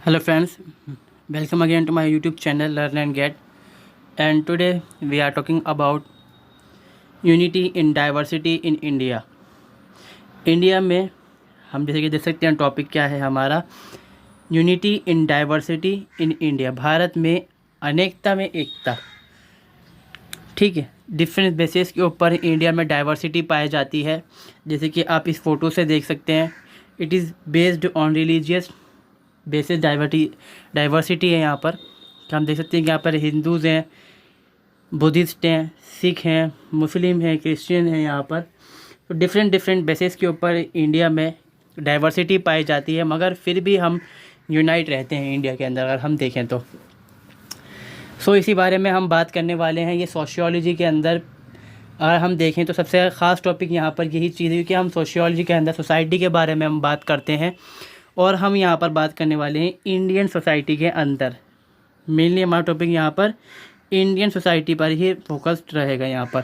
Hello friends, welcome again to my YouTube channel Learn and Get, and today we are talking about unity in diversity in India। India में हम जैसे कि देख सकते हैं topic क्या है हमारा, unity in diversity in India. Bharat में अनेकता में एकता। ठीक है, डिफरेंट बेसिस के ऊपर इंडिया में डाइवर्सिटी पाई जाती है। जैसे कि आप इस फ़ोटो से देख सकते हैं, it is based on religious basis diversity है यहाँ पर। हम देख सकते हैं कि यहाँ पर हिंदूज़ हैं, बुद्धिस्ट हैं, सिख हैं, मुस्लिम हैं, क्रिश्चियन हैं यहाँ पर। तो डिफरेंट बेसिस के ऊपर इंडिया में डाइवर्सिटी पाई जाती है, मगर फिर भी हम यूनाइट रहते हैं इंडिया के अंदर अगर हम देखें तो। इसी बारे में हम बात करने वाले हैं। ये सोशियोलॉजी के अंदर अगर हम देखें तो सबसे ख़ास टॉपिक यहाँ पर यही चीज़ है कि हम सोशियोलॉजी के अंदर सोसाइटी के बारे में हम बात करते हैं, और हम यहाँ पर बात करने वाले हैं इंडियन सोसाइटी के अंदर। मेनली हमारा टॉपिक यहाँ पर इंडियन सोसाइटी पर ही फोकस्ड रहेगा यहाँ पर।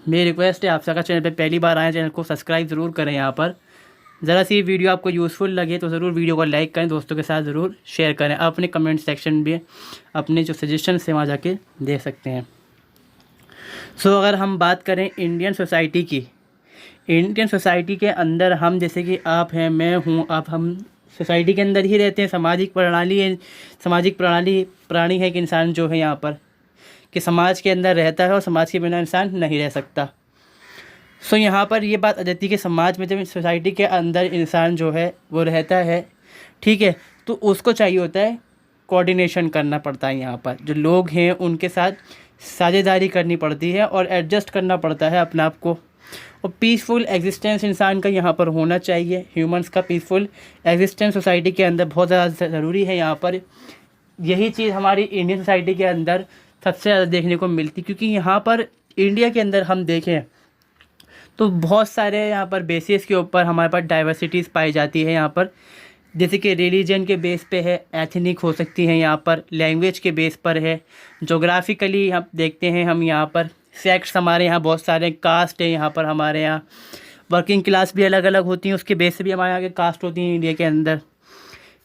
मेरी रिक्वेस्ट है आपसे, अगर चैनल पे पहली बार आए चैनल को सब्सक्राइब ज़रूर करें। यहाँ पर ज़रा सी वीडियो आपको यूज़फुल लगे तो ज़रूर वीडियो को लाइक करें, दोस्तों के साथ ज़रूर शेयर करें। आप अपने कमेंट सेक्शन में अपने जो सजेशन है वहाँ जाके दे सकते हैं। अगर हम बात करें इंडियन सोसाइटी की, इंडियन सोसाइटी के अंदर हम जैसे कि आप हैं, मैं हूँ, आप, हम सोसाइटी के अंदर ही रहते हैं। सामाजिक प्राणी है कि इंसान जो है यहाँ पर कि समाज के अंदर रहता है और समाज के बिना इंसान नहीं रह सकता। यहाँ पर ये बात आ जाती है कि समाज में जब सोसाइटी के अंदर इंसान जो है वो रहता है, ठीक है, तो उसको चाहिए होता है कोऑर्डिनेशन करना पड़ता है। यहाँ पर जो लोग हैं उनके साथ साझेदारी करनी पड़ती है और एडजस्ट करना पड़ता है अपने आप को। और पीसफुल एग्जिस्टेंस इंसान का यहाँ पर होना चाहिए। ह्यूमंस का पीसफुल एग्जिस्टेंस सोसाइटी के अंदर बहुत ज़्यादा ज़रूरी है। यहाँ पर यही चीज़ हमारी इंडियन सोसाइटी के अंदर सबसे ज़्यादा देखने को मिलती, क्योंकि यहाँ पर इंडिया के अंदर हम देखें तो बहुत सारे यहाँ पर बेसिस के ऊपर हमारे पास डाइवर्सिटीज़ पाई जाती है। यहाँ पर जैसे कि रिलीजन के बेस पे है, एथनिक हो सकती है, यहाँ पर लैंग्वेज के बेस पर है, जोग्राफिकली हम देखते हैं हम यहाँ पर सेक्ट्स हमारे यहाँ बहुत सारे कास्ट है। यहाँ पर हमारे यहाँ वर्किंग क्लास भी अलग अलग होती हैं, उसके बेस से भी हमारे यहाँ के कास्ट होती हैं इंडिया के अंदर।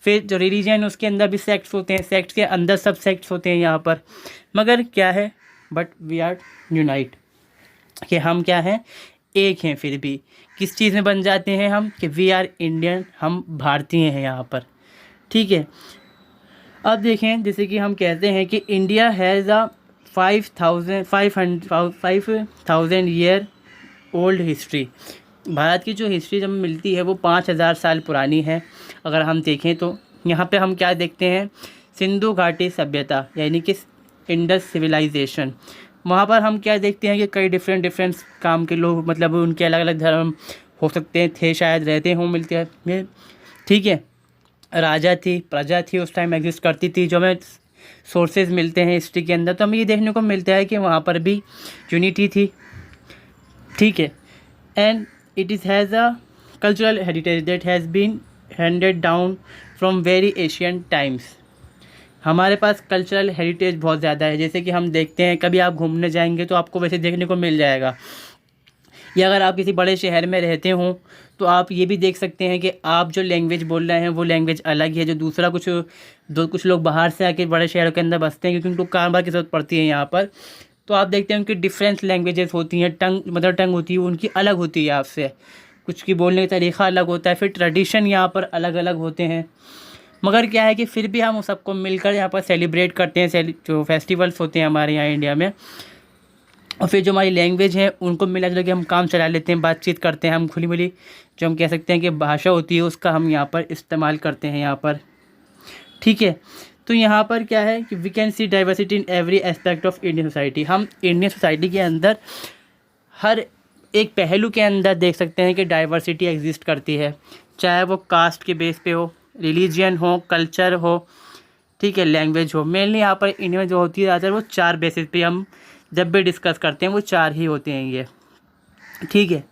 फिर जो रिलीजन उसके अंदर भी सेक्ट्स होते हैं, सेक्ट्स के अंदर सब सेक्ट्स होते हैं यहाँ पर। मगर क्या है, बट वी आर यूनाइट, कि हम क्या हैं, एक हैं। फिर भी किस चीज़ में बन जाते हैं हम, कि वी आर इंडियन, हम भारतीय हैं यहाँ पर। ठीक है, अब देखें जैसे कि हम कहते हैं कि India has a 5,000 year old history. Bharat की जो हिस्ट्री जब मिलती है वो 5,000 साल पुरानी है। अगर हम देखें तो यहाँ पे हम क्या देखते हैं, सिंधु घाटी सभ्यता यानी कि इंडस सिविलाइजेशन। वहाँ पर हम क्या देखते हैं कि कई डिफरेंट काम के लोग, मतलब उनके अलग अलग धर्म हो सकते हैं, थे, शायद रहते हों, मिलते हैं। ठीक है, राजा थी, प्रजा थी, उस टाइम एग्जिस्ट करती थी। जो हमें सोर्सेज मिलते हैं हिस्ट्री के अंदर तो हमें ये देखने को मिलता है कि वहाँ पर भी यूनिटी थी। ठीक है, and it is has a cultural heritage that has been handed down from very Asian times. हमारे पास कल्चरल हेरिटेज बहुत ज़्यादा है। जैसे कि हम देखते हैं, कभी आप घूमने जाएंगे तो आपको वैसे देखने को मिल जाएगा, या अगर आप किसी बड़े शहर में रहते हों तो आप ये भी देख सकते हैं कि आप जो लैंग्वेज बोल रहे हैं वो लैंग्वेज अलग है। जो दूसरा कुछ लोग बाहर से आके बड़े शहरों के अंदर बसते हैं, क्योंकि उनको कारोबार की ज़रूरत पड़ती है यहाँ पर, तो आप देखते हैं उनकी डिफरेंट लैंग्वेजेस होती हैं, मदर टंग होती है उनकी अलग होती है आपसे, कुछ की बोलने का तरीक़ा अलग होता है, फिर ट्रेडिशन यहाँ पर अलग अलग होते हैं। मगर क्या है कि फिर भी हम उस सबको मिलकर यहाँ पर सेलिब्रेट करते हैं, जो फेस्टिवल्स होते हैं हमारे यहाँ इंडिया में। और फिर जो हमारी लैंग्वेज है उनको मिला जुला के हम काम चला लेते हैं, बातचीत करते हैं, हम खुली मिली जो हम कह सकते हैं कि भाषा होती है उसका हम यहाँ पर इस्तेमाल करते हैं यहाँ पर। ठीक है, तो यहाँ पर क्या है कि we can see diversity in every aspect of Indian society. हम इंडियन सोसाइटी के अंदर हर एक पहलू के अंदर देख सकते हैं कि डाइवर्सिटी एग्जिस्ट करती है, चाहे वो कास्ट के बेस पे हो, रिलीजन हो, कल्चर हो, ठीक है, लैंग्वेज हो। मेनली यहाँ पर इंडिया में जो होती है ज़्यादातर वो 4 बेसिस पे हम जब भी डिस्कस करते हैं वो 4 ही होते हैं ये। ठीक है,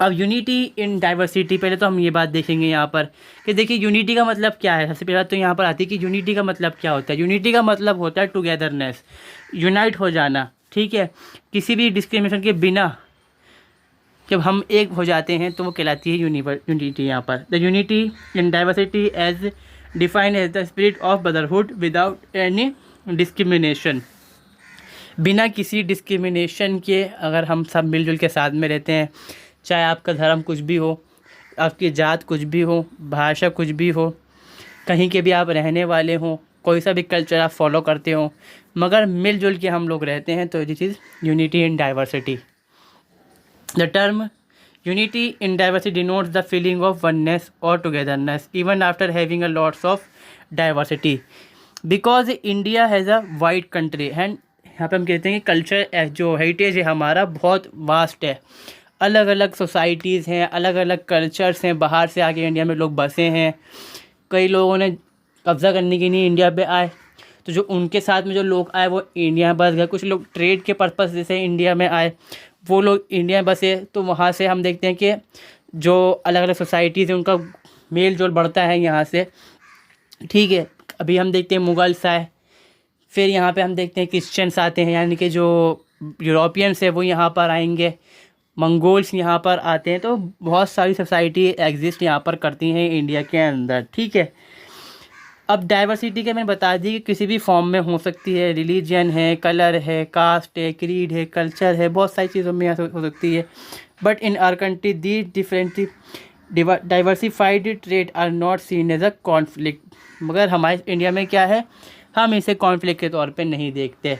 अब यूनिटी इन डाइवर्सिटी, पहले तो हम ये बात देखेंगे यहाँ पर कि देखिए यूनिटी का मतलब क्या है। सबसे पहले तो यहाँ पर आती है कि यूनिटी का मतलब क्या होता है। यूनिटी का मतलब होता है टुगेदरनेस, यूनाइट हो जाना। ठीक है, किसी भी डिस्क्रिमिनेशन के बिना जब हम एक हो जाते हैं तो वो कहलाती है यूनिटी। यहाँ पर the unity in diversity as defined as the spirit of brotherhood without any discrimination. बिना किसी डिस्क्रिमिनेशन के अगर हम सब मिलजुल के साथ में रहते हैं, चाहे आपका धर्म कुछ भी हो, आपकी जात कुछ भी हो, भाषा कुछ भी हो, कहीं के भी आप रहने वाले हों, कोई सा भी कल्चर आप फॉलो करते हो, मगर मिलजुल के हम लोग रहते हैं, तो this is unity in diversity. The term unity in diversity denotes the feeling of oneness और togetherness even after having a lots of diversity, because India has a wide country and यहाँ पे हम कहते हैं कि कल्चर जो heritage है हमारा बहुत वास्ट है। अलग अलग सोसाइटीज़ हैं, अलग अलग कल्चर्स हैं, बाहर से आके इंडिया में लोग बसे हैं। कई लोगों ने कब्ज़ा करने के लिए इंडिया पे आए, तो जो उनके साथ में जो लोग आए वो इंडिया में बस गए। कुछ लोग ट्रेड के पर्पस से इंडिया में आए, वो लोग इंडिया में बसे, तो वहाँ से हम देखते हैं कि जो अलग अलग सोसाइटीज़ हैं उनका मेल जोल बढ़ता है यहाँ से। ठीक है, अभी हम देखते हैं मुगल्स आए, फिर यहाँ पे हम देखते हैं क्रिश्चियंस आते हैं, यानी कि जो यूरोपियंस है वो यहाँ पर आएंगे, मंगोल्स यहाँ पर आते हैं। तो बहुत सारी सोसाइटी एग्जिस्ट यहाँ पर करती हैं इंडिया के अंदर। ठीक है, अब डाइवर्सिटी के मैंने बता दी कि किसी भी फॉर्म में हो सकती है, रिलीजन है, कलर है, कास्ट है, क्रीड है, कल्चर है, बहुत सारी चीज़ों में यहाँ हो सकती है। But in our country the different diversified trade are not seen as a conflict. मगर हमारे इंडिया में क्या है, हम इसे कॉन्फ्लिक्ट के तौर पे नहीं देखते,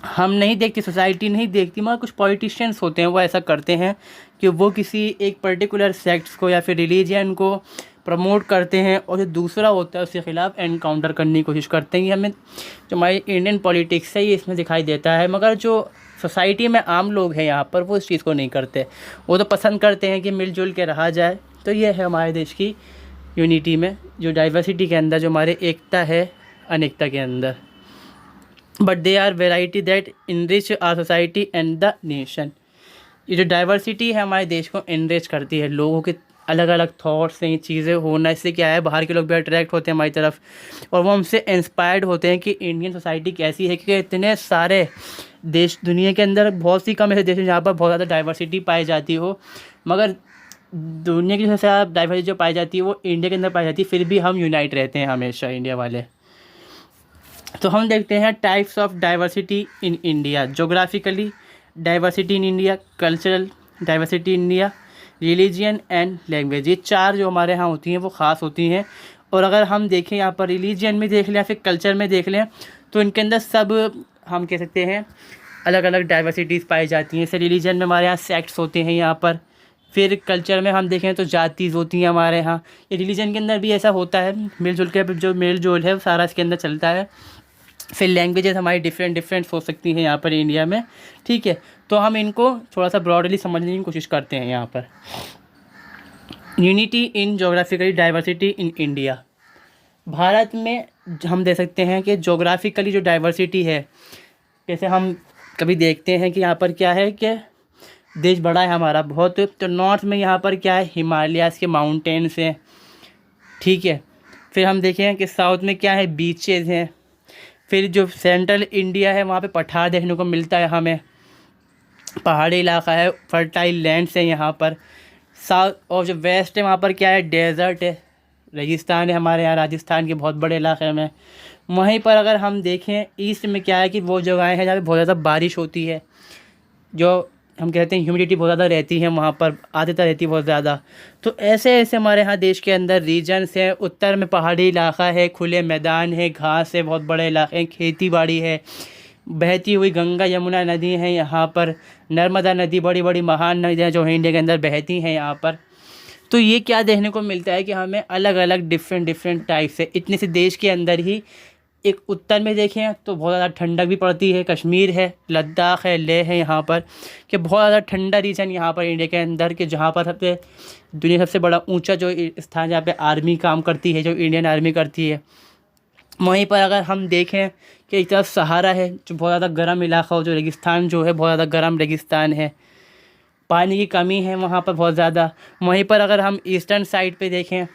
हम नहीं देखते, सोसाइटी नहीं देखती, मगर कुछ पॉलिटिशियंस होते हैं वो ऐसा करते हैं कि वो किसी एक पर्टिकुलर सेक्ट्स को या फिर रिलीजन को प्रमोट करते हैं, और जो दूसरा होता है उसके ख़िलाफ़ एनकाउंटर करने की कोशिश करते हैं। ये हमें जो हमारी इंडियन पॉलिटिक्स है ये इसमें दिखाई देता है। मगर जो सोसाइटी में आम लोग हैं यहाँ पर वो इस चीज़ को नहीं करते, वो तो पसंद करते हैं कि मिलजुल के रहा जाए। तो ये है हमारे देश की यूनिटी में, जो डाइवर्सिटी के अंदर जो हमारे एकता है अनेकता के अंदर। But they are variety that enrich our society and the nation. ये जो डाइवर्सिटी है हमारे देश को इनरिच करती है, लोगों के अलग अलग थॉट्स हैं, चीज़ें होना, इससे क्या है बाहर के लोग भी अट्रैक्ट होते हैं हमारी तरफ, और वो हमसे इंस्पायर्ड होते हैं कि इंडियन सोसाइटी कैसी है। कि इतने सारे देश दुनिया के अंदर, बहुत सी कम ऐसे देश हैं जहाँ पर बहुत ज़्यादा डाइवर्सिटी पाई जाती हो, मगर दुनिया की सबसे ज़्यादा डाइवर्सिटी जो पाई जाती है वो इंडिया के अंदर पाई जाती है, फिर भी हम यूनाइट रहते हैं हमेशा इंडिया वाले। तो हम देखते हैं types of diversity in India. Geographically diversity in India, cultural diversity in India, religion and language. ये चार जो हमारे यहाँ होती हैं वो ख़ास होती हैं। और अगर हम देखें यहाँ पर रिलीजियन में देख लें या फिर कल्चर में देख लें, तो इनके अंदर सब हम कह सकते हैं अलग अलग डाइवर्सिटीज़ पाई जाती हैं। जैसे रिलीजन में हमारे यहाँ सेक्ट्स होते हैं यहाँ पर, फिर कल्चर में हम देखें तो जातीज़ होती हैं हमारे यहाँ। ये रिलीजन के अंदर भी ऐसा होता है, मिलजुल के जो मेल जोल है वो सारा इसके अंदर चलता है। फिर लैंग्वेजेस हमारी डिफरेंट हो सकती हैं यहाँ पर इंडिया में। ठीक है, तो हम इनको थोड़ा सा ब्रॉडली समझने की कोशिश करते हैं यहाँ पर। Unity in geographically diversity in India. Bharat में हम देख सकते हैं कि जोग्राफिकली जो डाइवर्सिटी है, जैसे हम कभी देखते हैं कि यहाँ पर क्या है कि देश बड़ा है हमारा बहुत, तो नॉर्थ में यहाँ पर क्या है, हिमालयाज़ के माउंटेन्स हैं। ठीक है, फिर हम देखें कि साउथ में क्या है, बीचेज़ हैं। फिर जो सेंट्रल इंडिया है वहाँ पे पठार देखने को मिलता है हमें, पहाड़ी इलाका है, फर्टाइल लैंड्स हैं यहाँ पर। साउथ और जो वेस्ट है वहाँ पर क्या है, डेजर्ट है, रेगिस्तान है हमारे यहाँ राजस्थान के बहुत बड़े इलाके में। वहीं पर अगर हम देखें ईस्ट में क्या है कि वो जगहें हैं जहाँ पे बहुत ज़्यादा बारिश होती है, जो हम कहते हैं ह्यूमिडिटी बहुत ज़्यादा रहती है वहाँ पर, आर्द्रता रहती है बहुत ज़्यादा। तो ऐसे ऐसे हमारे यहाँ देश के अंदर रीजन्स हैं। उत्तर में पहाड़ी इलाका है, खुले मैदान है, घास है, बहुत बड़े इलाके, खेती बाड़ी है, बहती हुई गंगा यमुना नदी हैं यहाँ पर, नर्मदा नदी, बड़ी बड़ी महान नदियाँ जो हैं इंडिया के अंदर बहती हैं यहाँ पर। तो ये क्या देखने को मिलता है कि हमें अलग अलग डिफरेंट टाइप से इतने से देश के अंदर ही, एक उत्तर में देखें तो बहुत ज़्यादा ठंडक भी पड़ती है, कश्मीर है, लद्दाख है, लेह है यहाँ पर, कि बहुत ज़्यादा ठंडा रीजन यहाँ पर इंडिया के अंदर, कि जहाँ पर सबसे दुनिया सबसे बड़ा ऊंचा जो स्थान जहाँ पे आर्मी काम करती है, जो इंडियन आर्मी करती है। वहीं पर अगर हम देखें कि एक तरफ सहारा है जो बहुत ज़्यादा गर्म इलाका हो, जो रेगिस्तान जो है बहुत ज़्यादा गर्म रेगिस्तान है, पानी की कमी है वहाँ पर बहुत ज़्यादा। वहीं पर अगर हम ईस्टर्न साइड पे देखें,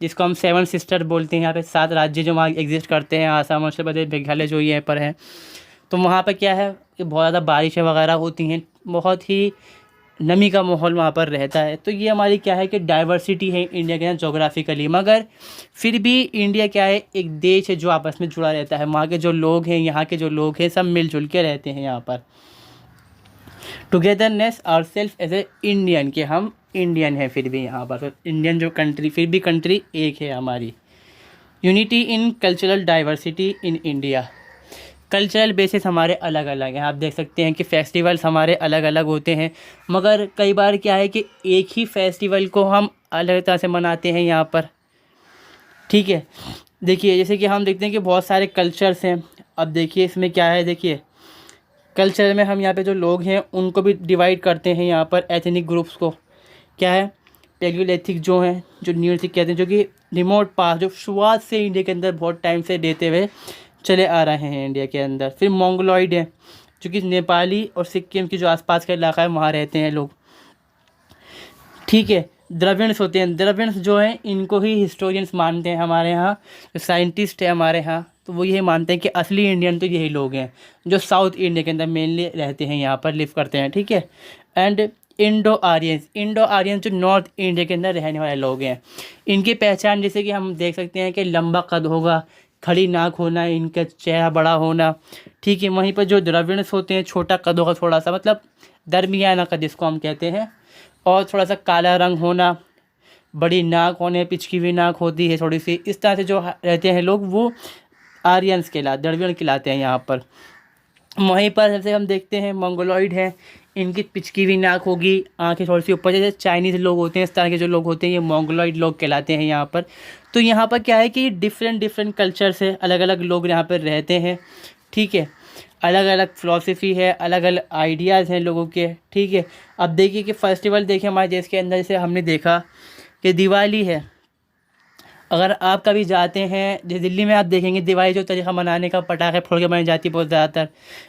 जिसको हम सेवन सिस्टर बोलते हैं, यहाँ पे 7 राज्य जो वहाँ एग्जिस्ट करते हैं, आसाम, अरुणाचल प्रदेश, मेघालय जो यहाँ पर है, तो वहाँ पर क्या है कि बहुत ज़्यादा बारिशें वगैरह होती हैं, बहुत ही नमी का माहौल वहाँ पर रहता है। तो ये हमारी क्या है कि डाइवर्सिटी है इंडिया के अंदर जोग्राफिकली, मगर फिर भी इंडिया क्या है, एक देश है जो आपस में जुड़ा रहता है। वहाँ के जो लोग हैं, यहाँ के जो लोग हैं, सब मिलजुल के रहते हैं यहाँ पर। Togetherness our self as a Indian, कि हम इंडियन हैं फिर भी यहाँ पर, तो इंडियन जो कंट्री, फिर भी कंट्री एक है हमारी। Unity in cultural diversity in India, cultural basis हमारे अलग अलग हैं। आप देख सकते हैं कि फेस्टिवल्स हमारे अलग अलग होते हैं, मगर कई बार क्या है कि एक ही फेस्टिवल को हम अलग तरह से मनाते हैं यहाँ पर। ठीक है, देखिए जैसे कि हम देखते हैं कि बहुत सारे कल्चर्स हैं। अब देखिए इसमें क्या है, देखिए कल्चर में हम यहाँ पे जो लोग हैं उनको भी डिवाइड करते हैं यहाँ पर एथनिक ग्रुप्स को। क्या है, पैलियोलिथिक जो हैं, जो न्यूलिथिक कहते हैं, जो कि रिमोट पास, जो शुरुआत से इंडिया के अंदर बहुत टाइम से देते हुए चले आ रहे हैं इंडिया के अंदर। फिर मोंगलॉइड है, जो कि नेपाली और सिक्किम की जो आसपास का इलाका है वहाँ रहते हैं लोग। ठीक है, द्रविड्स होते हैं, द्रविड्स जो हैं इनको ही हिस्टोरियंस मानते हैं हमारे यहाँ, जो साइंटिस्ट है हमारे यहाँ, तो वो यही मानते हैं कि असली इंडियन तो यही लोग हैं जो साउथ इंडिया के अंदर मेनली रहते हैं, यहाँ पर लिव करते हैं। ठीक है, and Indo Aryans, Indo Aryans जो नॉर्थ इंडिया के अंदर रहने वाले लोग हैं। इनकी पहचान जैसे कि हम देख सकते हैं कि लंबा कद होगा, खड़ी नाक होना, इनका चेहरा बड़ा होना। ठीक है, वहीं पर जो द्रविड्स होते हैं छोटा कद होगा थोड़ा सा, मतलब दरमियाना कद जिसको हम कहते हैं, और थोड़ा सा काला रंग होना, बड़ी नाक होने, पिचकी हुई नाक होती है थोड़ी सी, इस तरह से जो रहते हैं लोग वो आर्यंस कहलाते, द्रविड़ कहलाते हैं यहाँ पर। वहीं पर जैसे हम देखते हैं मंगोलॉइड हैं, इनकी पिचकी हुई नाक होगी, आंखें थोड़ी सी ऊपर, जैसे चाइनीज़ लोग होते हैं इस तरह के जो लोग होते हैं ये मंगोलॉइड लोग कहलाते हैं यहाँ पर। तो यहाँ पर क्या है कि डिफरेंट कल्चर से अलग अलग लोग यहाँ पर रहते हैं। ठीक है, अलग अलग फ़िलॉसफी है, अलग अलग आइडियाज़ हैं लोगों के। ठीक है, अब देखिए कि फेस्टिवल देखिए हमारे देश के अंदर, जैसे हमने देखा कि दिवाली है। अगर आप कभी जाते हैं जैसे दिल्ली में, आप देखेंगे दिवाली जो तरीक़ा मनाने का, पटाखे फोड़ के मनाई जाती है बहुत ज़्यादातर।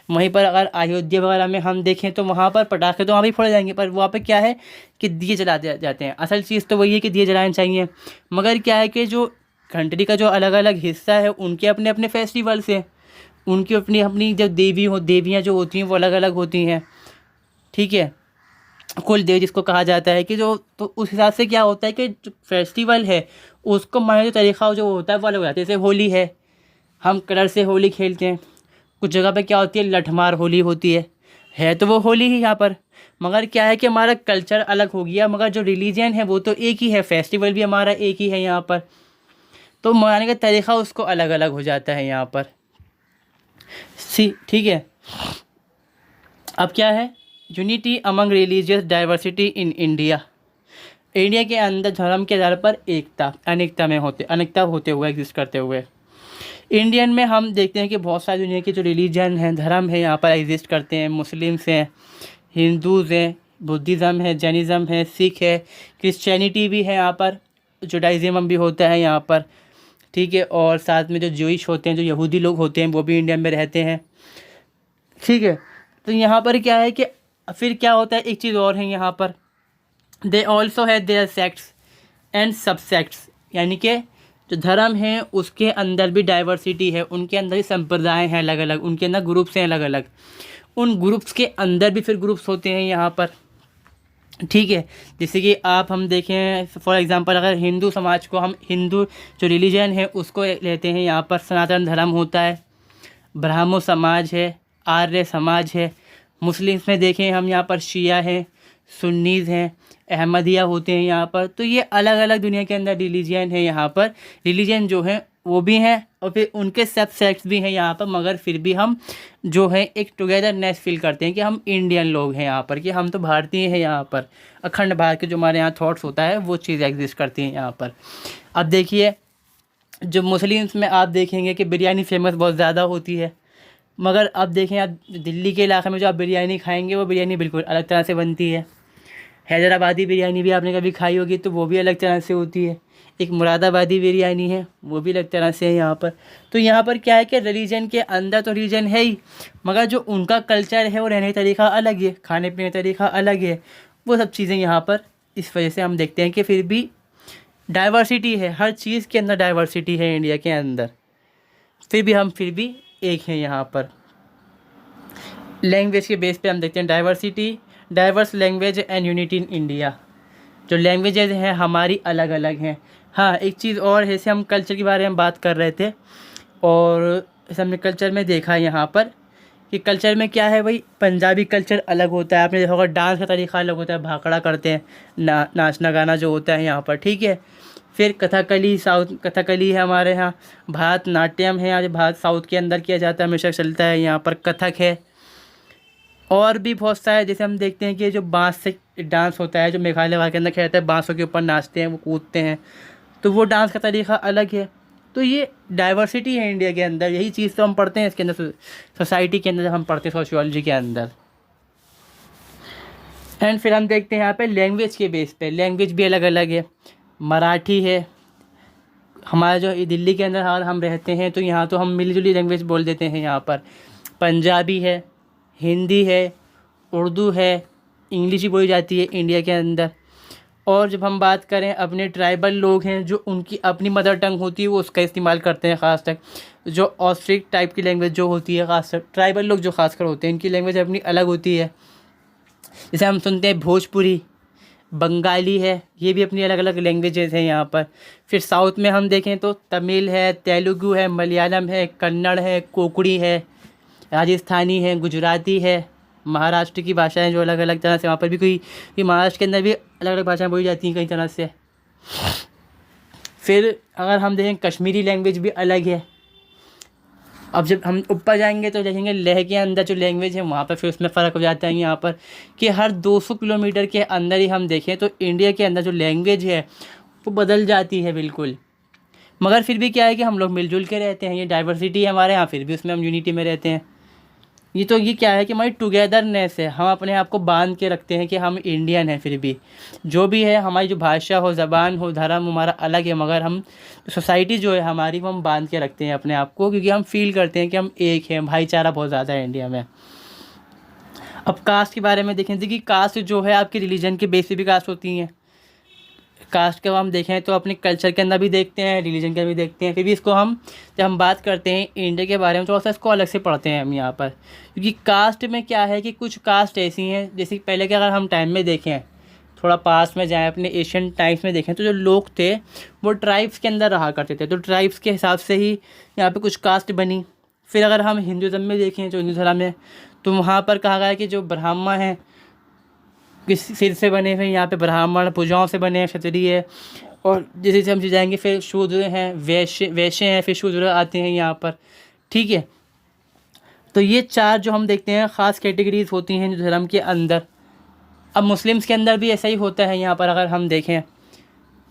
वहीं पर अगर अयोध्या वगैरह में हम देखें तो वहाँ पर पटाखे तो वहाँ भी फोड़े जाएंगे, पर वहाँ पे क्या है कि दिए जलाते जाते हैं। असल चीज़ तो वही है कि दिए जलाने चाहिए, मगर क्या है कि जो कंट्री का जो अलग अलग हिस्सा है उनके अपने अपने फेस्टिवल्स हैं, उनकी अपनी अपनी जब देवियाँ जो होती हैं वो अलग अलग होती हैं। ठीक है, कुल देव जिसको कहा जाता है कि जो, तो उस हिसाब से क्या होता है कि जो फेस्टिवल है उसको मनाने का तरीक़ा जो होता है वो अलग हो जाता है। जैसे होली है, हम कलर से होली खेलते हैं, कुछ जगह पे क्या होती है लठमार होली होती है तो वो होली ही यहाँ पर, मगर क्या है कि हमारा कल्चर अलग हो गया, मगर जो रिलीजन है वो तो एक ही है, फेस्टिवल भी हमारा एक ही है यहाँ पर, तो मनाने का तरीक़ा उसको अलग अलग हो जाता है यहाँ पर। ठीक है, अब क्या है, unity among religious diversity in India, India के अंदर धर्म के आधार पर एकता अनेकता होते हुए एग्जिस्ट करते हुए। इंडियन में हम देखते हैं कि बहुत सारी दुनिया के जो रिलीजन हैं, धर्म है यहाँ पर एग्जिस्ट करते हैं। मुस्लिम्स हैं, हिंदूज़ हैं, बुद्धिज़्म है, जैनिज़्म है, सिख है, क्रिश्चियनिटी भी है यहाँ पर, जुडाइज़्म भी होता है यहाँ पर। ठीक है, और साथ में जो ज्यूइश होते हैं, जो यहूदी लोग होते हैं वो भी इंडिया में रहते हैं। ठीक है, तो यहाँ पर क्या है कि फिर क्या होता है, एक चीज़ और है यहाँ पर, दे ऑल्सो है देयर सेक्ट्स एंड सब सेक्ट्स, यानी कि जो धर्म है उसके अंदर भी डाइवर्सिटी है, उनके अंदर भी संप्रदाय हैं अलग अलग, उनके अंदर ग्रुप्स हैं अलग अलग, उन ग्रुप्स के अंदर भी फिर ग्रुप्स होते हैं यहाँ पर। ठीक है, जैसे कि हम देखें फॉर एग्ज़ाम्पल, अगर हिंदू समाज को, हम हिंदू जो रिलीजन है उसको लेते हैं, यहाँ पर सनातन धर्म होता है, ब्राह्मो समाज है, आर्य समाज है। मुस्लिम्स में देखें हम यहाँ पर शिया हैं, सुन्नीज़ हैं, अहमदिया होते हैं यहाँ पर। तो ये अलग अलग दुनिया के अंदर रिलीजन है यहाँ पर, रिलीजन जो है वो भी हैं और फिर उनके सब सेक्ट्स भी हैं यहाँ पर, मगर फिर भी हम जो है एक टुगेदरनेस फील करते हैं कि हम इंडियन लोग हैं यहाँ पर, कि हम तो भारतीय हैं यहाँ पर। अखंड भारत के जो हमारे यहाँ थॉट्स होता है वो चीज़ एग्जिस्ट करती हैं यहाँ पर। अब देखिए जो मुस्लिम्स में आप देखेंगे कि बिरयानी फेमस बहुत ज़्यादा होती है, मगर अब देखें आप दिल्ली के इलाके में जो आप बिरयानी खाएंगे वो बिरयानी बिल्कुल अलग तरह से बनती है। हैदराबादी बिरयानी भी आपने कभी खाई होगी तो वो भी अलग तरह से होती है। एक मुरादाबादी बिरयानी है वो भी अलग तरह से है यहाँ पर। तो यहाँ पर क्या है कि रिलीजन के अंदर तो रिलीजन है ही, मगर जो उनका कल्चर है वो रहने का तरीका अलग है, खाने पीने का तरीका अलग है, वो सब चीज़ें यहाँ पर इस वजह से हम देखते हैं कि फिर भी डाइवर्सिटी है, हर चीज़ के अंदर डाइवर्सिटी है इंडिया के अंदर, फिर भी एक है यहाँ पर। लैंग्वेज के बेस पे हम देखते हैं diversity, diverse language and unity in India. जो लैंग्वेजेज हैं हमारी अलग अलग हैं। हाँ, एक चीज़ और है, जैसे हम कल्चर के बारे में बात कर रहे थे और जैसे हमने कल्चर में देखा यहाँ पर कि कल्चर में क्या है भाई, पंजाबी कल्चर अलग होता है। आपने देखा होगा डांस का तरीका अलग होता है, भाखड़ा करते हैं, नाचना गाना जो होता है यहाँ पर, ठीक है। फिर कथकली, साउथ कथकली है हमारे यहाँ। भरतनाट्यम है, आज भारत साउथ के अंदर किया जाता है, हमेशा चलता है। यहाँ पर कथक है और भी बहुत सारे, जैसे हम देखते हैं कि जो बांस से डांस होता है, जो मेघालय वहाँ के अंदर खेलता है, बांसों के ऊपर नाचते हैं, वो कूदते हैं, तो वो डांस का तरीका अलग है। तो ये डाइवर्सिटी है इंडिया के अंदर, यही चीज़ तो हम पढ़ते हैं इसके अंदर, सोसाइटी के अंदर जब हम पढ़ते हैं सोशियोलॉजी के अंदर। एंड फिर हम देखते हैं यहाँ पे लैंग्वेज के बेस पे, लैंग्वेज भी अलग अलग है। मराठी है हमारा, जो दिल्ली के अंदर अगर हम रहते हैं तो यहाँ तो हम मिली जुली लैंग्वेज बोल देते हैं यहाँ पर। पंजाबी है, हिंदी है, उर्दू है, इंग्लिश भी बोली जाती है इंडिया के अंदर। और जब हम बात करें अपने ट्राइबल लोग हैं, जो उनकी अपनी मदर टंग होती है वो उसका इस्तेमाल करते हैं। ख़ास तक जो ऑस्ट्रिक टाइप की लैंग्वेज जो होती है, ख़ास कर ट्राइबल लोग जो खासकर होते हैं, इनकी लैंग्वेज अपनी अलग होती है। जैसे हम सुनते हैं भोजपुरी, बंगाली है, ये भी अपनी अलग अलग लैंग्वेजेस हैं यहाँ पर। फिर साउथ में हम देखें तो तमिल है, तेलुगु है, मलयालम है, कन्नड़ है, कोंकणी है, राजस्थानी है, गुजराती है, महाराष्ट्र की भाषाएं जो अलग अलग तरह से, वहाँ पर भी कोई महाराष्ट्र के अंदर भी अलग अलग भाषाएं बोली जाती हैं कई तरह से। फिर अगर हम देखें कश्मीरी लैंग्वेज भी अलग है। अब जब हम ऊपर जाएंगे तो देखेंगे लेह के अंदर जो लैंग्वेज है वहाँ पर फिर उसमें फ़र्क हो जाता है यहाँ पर, कि हर 200 किलोमीटर के अंदर ही हम देखें तो इंडिया के अंदर जो लैंग्वेज है वो बदल जाती है बिल्कुल। मगर फिर भी क्या है कि हम लोग मिलजुल के रहते हैं, ये डाइवर्सिटी है हमारे यहाँ, फिर भी उसमें हम यूनिटी में रहते हैं। ये क्या है कि हमारी टुगेदरनेस है, हम अपने आप को बांध के रखते हैं कि हम इंडियन हैं। फिर भी जो भी है, हमारी जो भाषा हो, ज़बान हो, धर्म हमारा अलग है, मगर हम सोसाइटी जो है हमारी, वो हम बांध के रखते हैं अपने आप को, क्योंकि हम फील करते हैं कि हम एक हैं। भाईचारा बहुत ज़्यादा है इंडिया में। अब कास्ट के बारे में देखें तो कि कास्ट जो है आपकी रिलीजन के बेस पे भी कास्ट होती हैं। कास्ट का हम देखें तो अपने कल्चर के अंदर भी देखते हैं, रिलीजन के भी देखते हैं। फिर भी इसको हम जब हम बात करते हैं इंडिया के बारे में थोड़ा सा इसको अलग से पढ़ते हैं हम यहाँ पर, क्योंकि कास्ट में क्या है कि कुछ कास्ट ऐसी हैं, जैसे पहले के अगर हम टाइम में देखें, थोड़ा पास में जाएं, अपने एशियन टाइम्स में देखें, तो जो लोग थे वो ट्राइब्स के अंदर रहा करते थे, तो ट्राइब्स के हिसाब से ही यहाँ पर कुछ कास्ट बनी। फिर अगर हम हिंदुज़म में देखें, जो हिंदू धर्म है, तो वहाँ पर कहा गया है कि जो ब्राह्मण हैं किस सिर से बने हुए, यहाँ पे ब्राह्मण भुजाओं से बने हैं, क्षत्रिय, और जैसे हम जाएंगे फिर शूद्र हैं, वैश्य हैं, फिर शूद्र आते हैं यहाँ पर, ठीक है। तो ये 4 जो हम देखते हैं ख़ास कैटेगरीज होती हैं हिंदू धर्म के अंदर। अब मुस्लिम्स के अंदर भी ऐसा ही होता है यहाँ पर, अगर हम देखें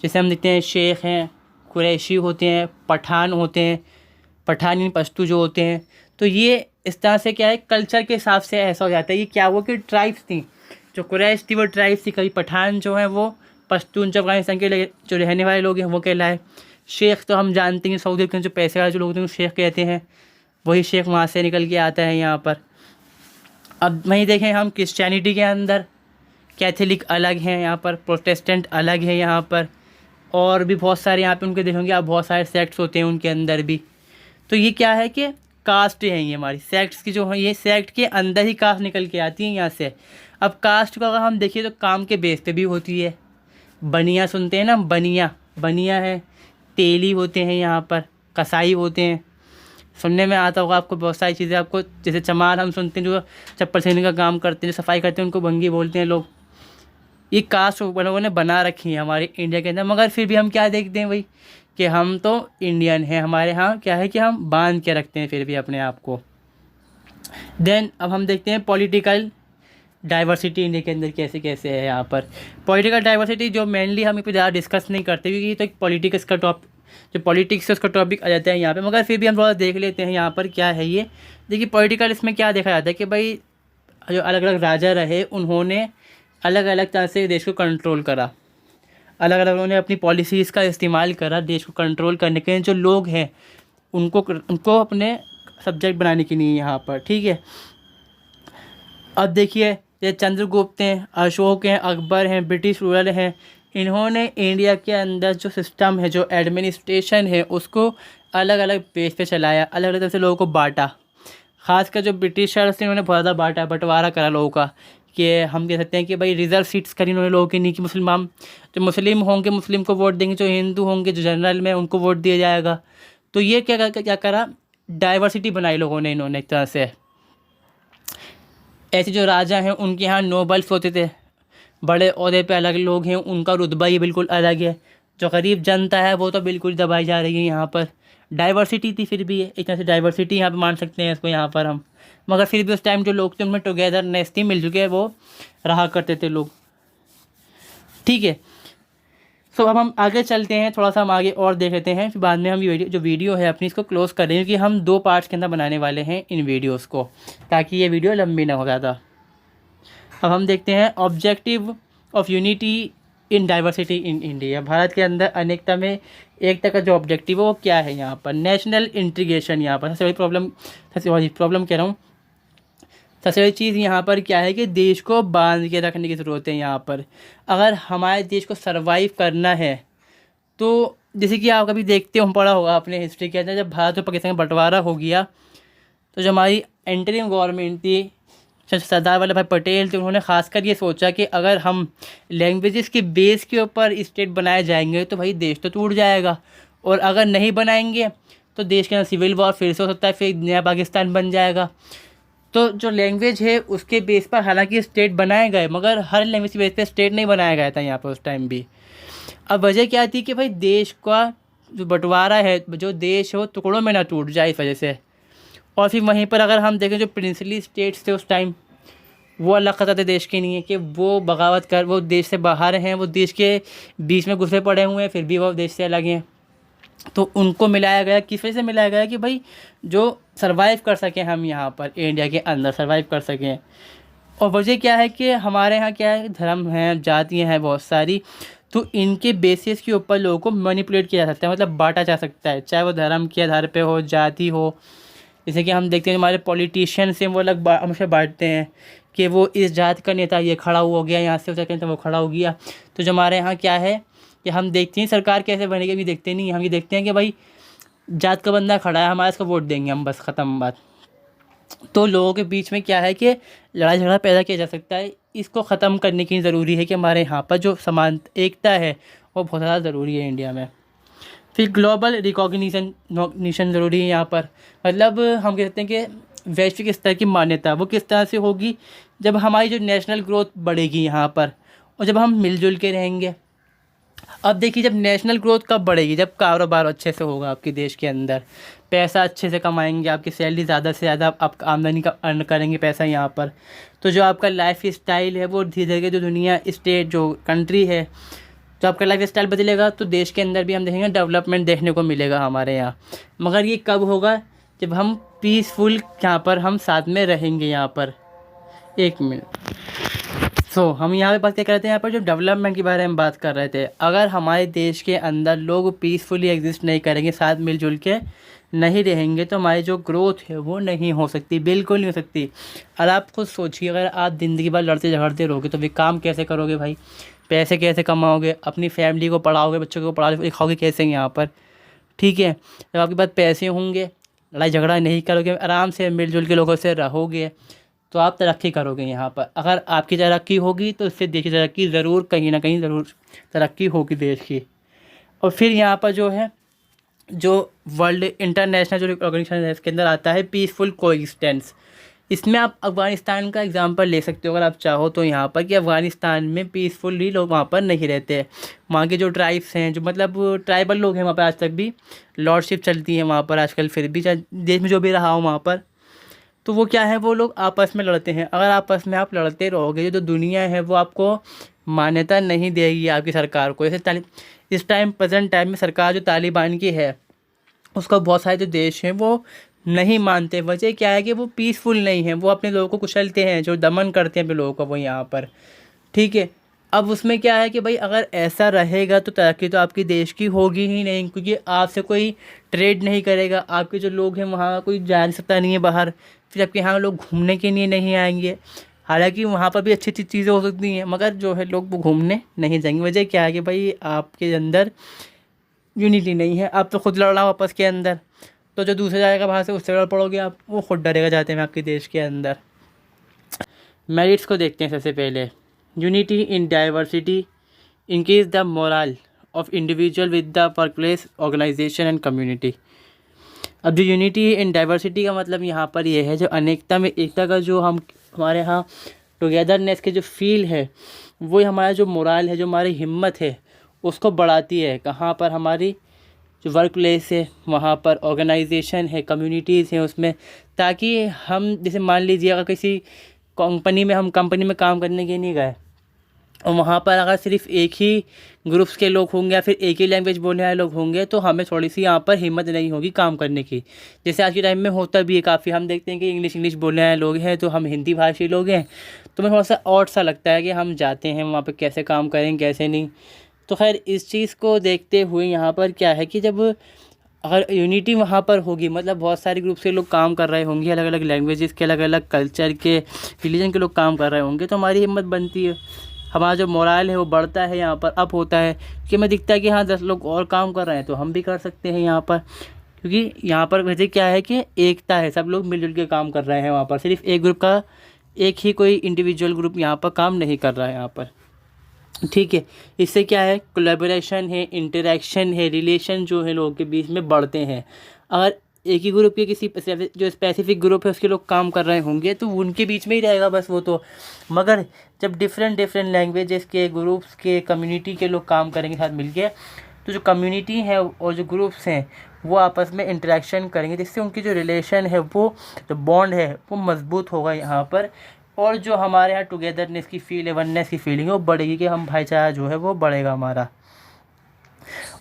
जैसे हम देखते हैं शेख हैं, कुरैशी होते हैं, पठान होते हैं, पठानी पश्तू जो होते हैं। तो ये इस तरह से क्या है, कल्चर के हिसाब से ऐसा हो जाता है। ये क्या हुआ कि ट्राइब्स थी, जो कुरैश थी वो ट्राइब्स थी, कभी पठान जो है वो पश्तून, जो अफगानिस्तान के जो रहने वाले लोग हैं वो कहलाए। शेख तो हम जानते हैं सऊदी के जो पैसे वाले जो लोग होते हैं शेख कहते हैं, वही शेख वहाँ से निकल के आता है यहाँ पर। अब वहीं देखें हम क्रिश्चियनिटी के अंदर कैथोलिक अलग हैं यहाँ पर, प्रोटेस्टेंट अलग है यहाँ पर, और भी बहुत सारे यहाँ पे उनके देखेंगे आप, बहुत सारे सेक्ट्स होते हैं उनके अंदर भी। तो ये क्या है कि कास्ट है, ये हमारी सेक्ट्स की जो है, ये सेक्ट के अंदर ही कास्ट निकल के आती है यहाँ से। अब कास्ट को अगर हम देखिए तो काम के बेस पे भी होती है। बनिया सुनते हैं ना, बनिया है, तेली होते हैं यहाँ पर, कसाई होते हैं, सुनने में आता होगा आपको बहुत सारी चीज़ें आपको। जैसे चमार हम सुनते हैं, जो चप्पल सीने का काम करते हैं, जो सफाई करते हैं, उनको भंगी बोलते हैं लोग। ये कास्ट लोगों ने बना रखी है हमारे इंडिया के अंदर, मगर फिर भी हम क्या देखते हैं भाई कि हम तो इंडियन हैं। हमारे यहाँ क्या है कि हम बांध के रखते हैं फिर भी अपने आप को। देन अब हम देखते हैं पॉलिटिकल डाइवर्सिटी इंडिया के अंदर कैसे कैसे है यहाँ पर। पॉलिटिकल डाइवर्सिटी जो मेनली हम इस पर ज़्यादा डिस्कस नहीं करते, क्योंकि तो एक पॉलिटिक्स का जो पॉलिटिक्स है उसका टॉपिक आ जाता है यहाँ पे, मगर फिर भी हम थोड़ा देख लेते हैं यहाँ पर क्या है ये। देखिए पॉलिटिकल इसमें क्या देखा जाता है कि भाई जो अलग अलग राजा रहे, उन्होंने अलग अलग तरह से देश को कंट्रोल करा, अलग अलग उन्होंने अपनी पॉलिसीज़ का इस्तेमाल करा देश को कंट्रोल करने के लिए। जो लोग हैं उनको अपने सब्जेक्ट बनाने के लिए यहाँ पर, ठीक है। अब देखिए ये चंद्रगुप्त हैं, अशोक हैं, अकबर हैं, ब्रिटिश रूलर हैं, इन्होंने इंडिया के अंदर जो सिस्टम है, जो एडमिनिस्ट्रेशन है, उसको अलग अलग बेस पे चलाया, अलग अलग तरह से लोगों को बांटा। खासकर जो ब्रिटिशर्स थे उन्होंने बहुत ज़्यादा बंटवारा करा लोगों का, कि हम कह सकते हैं कि भाई रिज़र्व सीट्स करी उन्होंने लोगों की, नहीं कि मुसलमान जो मुस्लिम होंगे मुस्लिम को वोट देंगे, जो हिंदू होंगे जो जनरल में उनको वोट दिया जाएगा। तो ये क्या करा, डाइवर्सिटी बनाई लोगों ने इन्होंने एक तरह से। ऐसे जो राजा हैं उनके यहाँ नोबल्स होते थे, बड़े ओहदे पे अलग लोग हैं, उनका रुतबा ही बिल्कुल अलग है। जो गरीब जनता है वो तो बिल्कुल दबाई जा रही है यहाँ पर। डाइवर्सिटी थी फिर भी, एक तरह से डाइवर्सिटी यहाँ पे मान सकते हैं इसको यहाँ पर हम। मगर फिर भी उस टाइम जो लोग थे उनमें टुगेदरनेस थी, मिल चुके वो रहा करते थे लोग। ठीक है, सो अब हम आगे चलते हैं, थोड़ा सा हम आगे और देख लेते हैं, फिर बाद में हम ये वीडियो है अपनी इसको क्लोज़ कर देंगे, क्योंकि हम 2 पार्ट्स के अंदर बनाने वाले हैं इन वीडियोस को, ताकि ये वीडियो लंबी ना हो ज़्यादा। अब हम देखते हैं objective of unity in diversity in India. Bharat के अंदर अनेकता में एकता का जो ऑब्जेक्टिव है वो क्या है यहाँ पर, नेशनल इंटीग्रेशन। यहाँ पर सबसे बड़ी प्रॉब्लम कह रहा हूँ, सबसे बड़ी चीज़ यहाँ पर क्या है कि देश को बांध के रखने की ज़रूरत है यहाँ पर। अगर हमारे देश को सरवाइव करना है तो जैसे कि आप कभी देखते हो, पढ़ा होगा अपने हिस्ट्री के अंदर, जब भारत और पाकिस्तान का बंटवारा हो गया तो जो हमारी इंटरिम गवर्नमेंट थी, सरदार वल्लभ भाई पटेल थे, उन्होंने खासकर ये सोचा कि अगर हम लैंग्वेजेस के बेस के ऊपर स्टेट बनाए जाएंगे तो भाई देश तो टूट जाएगा, और अगर नहीं बनाएंगे तो देश के अंदर सिविल वॉर फिर से हो सकता है, फिर नया पाकिस्तान बन जाएगा। तो जो लैंग्वेज है उसके बेस पर हालांकि स्टेट बनाए गए, मगर हर लैंग्वेज के बेस पे स्टेट नहीं बनाया गया था यहाँ पर उस टाइम भी। अब वजह क्या थी कि भाई देश का जो बंटवारा है, जो देश है वो टुकड़ों में ना टूट जाए इस वजह से। और फिर वहीं पर अगर हम देखें जो प्रिंसली स्टेट्स थे उस टाइम, वो अलग खतरा थे देश के, नहीं है कि वो बगावत कर, वो देश से बाहर हैं, वो देश के बीच में घुसे पड़े हुए हैं, फिर भी वो देश से अलग हैं। तो उनको मिलाया गया, किस वजह से मिलाया गया कि भाई जो सर्वाइव कर सकें हम यहाँ पर इंडिया के अंदर सर्वाइव कर सकें। और वजह क्या है कि हमारे यहाँ क्या है, धर्म हैं, जातियाँ हैं बहुत सारी, तो इनके बेसिस के ऊपर लोगों को मैनिपुलेट किया जा सकता है, मतलब बांटा जा सकता है, चाहे वो धर्म के आधार पे हो, जाति हो। जैसे कि हम देखते हैं हमारे पॉलिटिशियंस हैं, वो अलग हमेशा बांटते हैं कि वो इस जात का नेता ये खड़ा हो गया, यहाँ से उसका नेता वो खड़ा हो गया। तो जो हमारे यहाँ क्या है कि हम देखते हैं सरकार कैसे बनेगी भी देखते नहीं, हम ये देखते हैं कि भाई जात का बंदा खड़ा है, हमारा इसको वोट देंगे हम, बस ख़त्म बात। तो लोगों के बीच में क्या है कि लड़ाई झगड़ा पैदा किया जा सकता है। इसको ख़त्म करने की ज़रूरी है कि हमारे यहाँ पर जो समान एकता है वो बहुत ज़्यादा ज़रूरी है इंडिया में। फिर ग्लोबल रिकॉग्निशन ज़रूरी है यहाँ पर, मतलब हम कहते हैं कि वैश्विक स्तर की मान्यता वो किस तरह से होगी, जब हमारी जो नेशनल ग्रोथ बढ़ेगी यहाँ पर, और जब हम मिलजुल के रहेंगे। अब देखिए जब नेशनल ग्रोथ कब बढ़ेगी, जब कारोबार अच्छे से होगा आपके देश के अंदर, पैसा अच्छे से कमाएंगे, आपकी सैलरी ज़्यादा से ज़्यादा आप आमदनी का अर्न करेंगे पैसा यहाँ पर, तो जो आपका लाइफ स्टाइल है वो धीरे धीरे जो दुनिया स्टेट जो कंट्री है, जो आपका लाइफ स्टाइल बदलेगा तो देश के अंदर भी हम देखेंगे डेवलपमेंट देखने को मिलेगा हमारे यहाँ। मगर ये कब होगा, जब हम पीसफुल यहाँ पर हम साथ में रहेंगे यहाँ पर। एक मिनट, हम यहाँ पे बात क्या कर रहे थे, यहाँ पर जो डेवलपमेंट के बारे में बात कर रहे थे। अगर हमारे देश के अंदर लोग पीसफुली एग्जिस्ट नहीं करेंगे, साथ मिलजुल के नहीं रहेंगे, तो हमारी जो ग्रोथ है वो नहीं हो सकती, बिल्कुल नहीं हो सकती। और आप खुद सोचिए, अगर आप ज़िंदगी भर लड़ते झगड़ते रहोगे तो फिर काम कैसे करोगे भाई, पैसे कैसे कमाओगे, अपनी फैमिली को पढ़ाओगे, बच्चों को पढ़ा लिखाओगे कैसे यहाँ पर। ठीक है, जब आपके पास पैसे होंगे, लड़ाई झगड़ा नहीं करोगे, आराम से मिलजुल के लोगों से रहोगे, तो आप तरक्की करोगे यहाँ पर। अगर आपकी तरक्की होगी तो इससे देश की तरक्की ज़रूर कहीं ना कहीं ज़रूर तरक्की होगी देश की। और फिर यहाँ पर जो है जो वर्ल्ड इंटरनेशनल जो ऑर्गेनाइजेशन है इसके अंदर आता है पीसफुल कोएक्जिस्टेंस। इसमें आप अफ़गानिस्तान का एग्जांपल ले सकते हो अगर आप चाहो तो, यहाँ पर कि अफ़गानिस्तान में पीसफुली लोग वहाँ पर नहीं रहते। वहाँ के जो ट्राइब्स हैं, जो मतलब ट्राइबल लोग हैं वहाँ पर, आज तक भी लॉर्डशिप चलती है वहाँ पर आजकल, फिर भी चाहे देश में जो भी रहा हो वहाँ पर, तो वो क्या है, वो लोग आपस में लड़ते हैं। अगर आपस में आप लड़ते रहोगे जो दुनिया है वो आपको मान्यता नहीं देगी आपकी सरकार को। जैसे इस टाइम प्रेजेंट टाइम में सरकार जो तालिबान की है उसका बहुत सारे जो देश हैं वो नहीं मानते। वजह क्या है कि वो पीसफुल नहीं है, वो अपने लोगों को कुचलते हैं, जो दमन करते हैं अपने लोगों को वो यहाँ पर। ठीक है, अब उसमें क्या है कि भाई अगर ऐसा रहेगा तो तरक्की तो आपकी देश की होगी ही नहीं, क्योंकि आपसे कोई ट्रेड नहीं करेगा, आपके जो लोग हैं वहाँ कोई जा सकता नहीं है बाहर, फिर आपके यहाँ लोग घूमने के लिए नहीं आएंगे। हालांकि वहाँ पर भी अच्छी अच्छी चीज़ें हो सकती हैं, मगर जो है लोग वो घूमने नहीं जाएंगे। वजह क्या है कि भाई आपके अंदर यूनिटी नहीं है, आप तो खुद लड़ रहा हो आपस के अंदर, तो जो दूसरा जाएगा बाहर से उससे लड़ पड़ोगे आप, वो खुद डरेगा जाते हैं आपके देश के अंदर। मेरिट्स को देखते हैं सबसे पहले। Unity in diversity increase the moral of individual with the work place organisation and community. अब जो यूनिटी इन डाइवर्सिटी का मतलब यहाँ पर ये है, जो अनेकता में एकता का जो हमारे यहाँ टुगेदरनेस के जो फील है, वो हमारा जो मोरल है, जो हमारी हिम्मत है, उसको बढ़ाती है। कहाँ पर? हमारी जो वर्क प्लेस है वहाँ पर, ऑर्गेनाइजेशन है, कम्युनिटीज़ हैं उसमें, ताकि हम जैसे मान लीजिए अगर किसी कंपनी में काम करने के नहीं गए और वहाँ पर अगर सिर्फ एक ही ग्रुप्स के लोग होंगे या फिर एक ही लैंग्वेज बोलने वाले लोग होंगे तो हमें थोड़ी सी यहाँ पर हिम्मत नहीं होगी काम करने की। जैसे आज के टाइम में होता भी है काफ़ी, हम देखते हैं कि इंग्लिश बोलने वाले लोग हैं तो हम हिंदी भाषी लोग हैं, तो हमें थोड़ा सा ऑड सा लगता है कि हम जाते हैं वहाँ पर कैसे काम करेंगे कैसे नहीं। तो खैर इस चीज़ को देखते हुए यहाँ पर क्या है कि जब अगर यूनिटी वहाँ पर होगी, मतलब बहुत सारे ग्रुप से लोग काम कर रहे होंगे, अलग अलग लैंग्वेजेस के, अलग अलग कल्चर के, रिलीजन के लोग काम कर रहे होंगे, तो हमारी हिम्मत बनती है, हमारा जो मोरल है वो बढ़ता है, यहाँ पर अप होता है कि हमें दिखता है कि हाँ 10 लोग और काम कर रहे हैं तो हम भी कर सकते हैं यहाँ पर। क्योंकि यहाँ पर वजह क्या है कि एकता है, सब लोग मिलजुल के काम कर रहे हैं वहाँ पर, सिर्फ एक ग्रुप का, एक ही कोई इंडिविजुअल ग्रुप यहाँ पर काम नहीं कर रहा है यहाँ पर। ठीक है, इससे क्या है, कोलैबोरेशन है, इंटरेक्शन है, रिलेशन जो है लोगों के बीच में बढ़ते हैं। अगर एक ही ग्रुप के किसी जो स्पेसिफिक ग्रुप है उसके लोग काम कर रहे होंगे तो उनके बीच में ही रहेगा बस वो तो, मगर जब डिफरेंट लैंग्वेजेस के, ग्रुप्स के, कम्युनिटी के लोग काम करेंगे साथ मिलके, तो जो कम्युनिटी है और जो ग्रुप्स हैं वो आपस में इंटरेक्शन करेंगे, जिससे उनकी जो रिलेशन है, वो जो बॉन्ड है वो मजबूत होगा यहाँ पर। और जो हमारे यहाँ टुगेदरनेस की फील है, वननेस की फीलिंग है वो बढ़ेगी, कि हम भाईचारा जो है वो बढ़ेगा हमारा।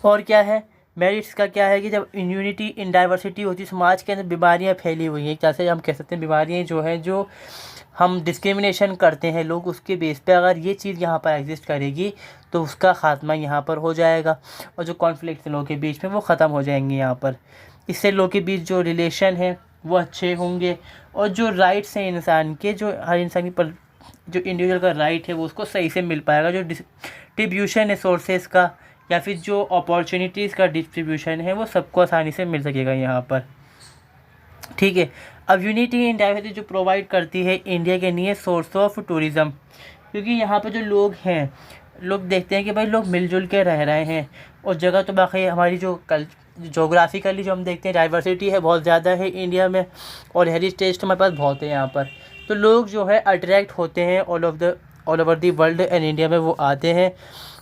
और क्या है, मेरिट्स का क्या है कि जब यूनिटी इन डाइवर्सिटी होती है, समाज के अंदर बीमारियाँ फैली हुई हैं, जैसे हम कह सकते हैं बीमारियाँ जो हैं, जो हम डिस्क्रिमिनेशन करते हैं लोग उसके बेस पे, अगर ये चीज़ यहाँ पर एग्जिस्ट करेगी तो उसका ख़ात्मा यहाँ पर हो जाएगा, और जो कॉन्फ्लिक्ट लोगों के बीच में वो ख़त्म हो जाएंगे यहाँ पर। इससे लोगों के बीच जो रिलेशन है वो अच्छे होंगे, और जो राइट्स हैं इंसान के, जो हर इंसान की पर जो इंडिविजुअल का राइट है वो उसको सही से मिल पाएगा। जो डिस्ट्रीब्यूशन है सोर्सेज का, या फिर जो अपॉर्चुनिटीज़ का डिस्ट्रीब्यूशन है, वो सबको आसानी से मिल सकेगा यहाँ पर। ठीक है, अब यूनिटी इन डाइवर्सिटी जो प्रोवाइड करती है इंडिया के लिए सोर्स ऑफ टूरिज़्म, क्योंकि यहाँ पे जो लोग हैं, लोग देखते हैं कि भाई लोग मिलजुल के रह रहे हैं, और जगह तो बाकी हमारी जो जोग्राफिकली जो हम देखते हैं डाइवर्सिटी है बहुत ज़्यादा है इंडिया में, और हेरिटेज तो हमारे पास बहुत है यहाँ पर, तो लोग जो है अट्रैक्ट होते हैं all over the world and India में वो आते हैं।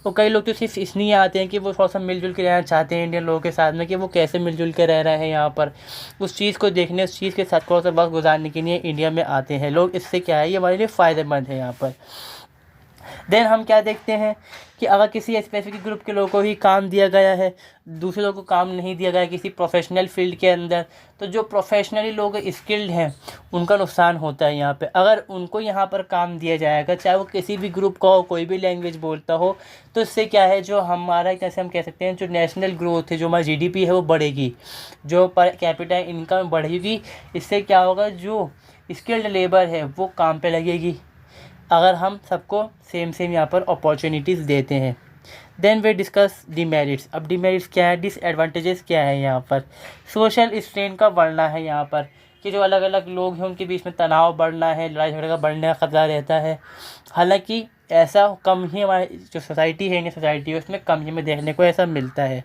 और कई लोग तो सिर्फ इसलिए आते हैं कि वो थोड़ा सा मिलजुल के रहना चाहते हैं इंडियन लोगों के साथ में, कि वो कैसे मिलजुल के रह रहे हैं यहाँ पर, उस चीज़ को देखने, उस चीज़ के साथ थोड़ा सा वक्त गुजारने के लिए इंडिया में आते हैं लोग। इससे क्या है, ये हमारे लिए फ़ायदेमंद है यहाँ पर। देन हम क्या देखते हैं कि अगर किसी स्पेसिफिक ग्रुप के लोगों को ही काम दिया गया है, दूसरे लोगों को काम नहीं दिया गया किसी प्रोफेशनल फील्ड के अंदर, तो जो प्रोफेशनली लोग स्किल्ड हैं उनका नुकसान होता है यहाँ पे। अगर उनको यहाँ पर काम दिया जाएगा, चाहे वो किसी भी ग्रुप का हो, कोई भी लैंग्वेज बोलता हो, तो इससे क्या है, जो हमारा जैसे हम कह सकते हैं जो नेशनल ग्रोथ है, जो हमारी GDP है वो बढ़ेगी, जो पर कैपिटा इनकम बढ़ेगी। इससे क्या होगा, जो स्किल्ड लेबर है वो काम पे लगेगी, अगर हम सबको सेम यहाँ पर अपॉर्चुनिटीज़ देते हैं। देन वे डिस्कस डिमेरिट्स। अब डिमेरिट्स क्या है, डिसएडवांटेजेस क्या है यहाँ पर। सोशल स्ट्रेन का बढ़ना है यहाँ पर, कि जो अलग अलग लोग हैं उनके बीच में तनाव बढ़ना है, लड़ाई झगड़े का बढ़ने का खतरा रहता है। हालांकि ऐसा कम ही हमारी जो सोसाइटी है, इंडियन सोसाइटी है, उसमें कम ही में देखने को ऐसा मिलता है।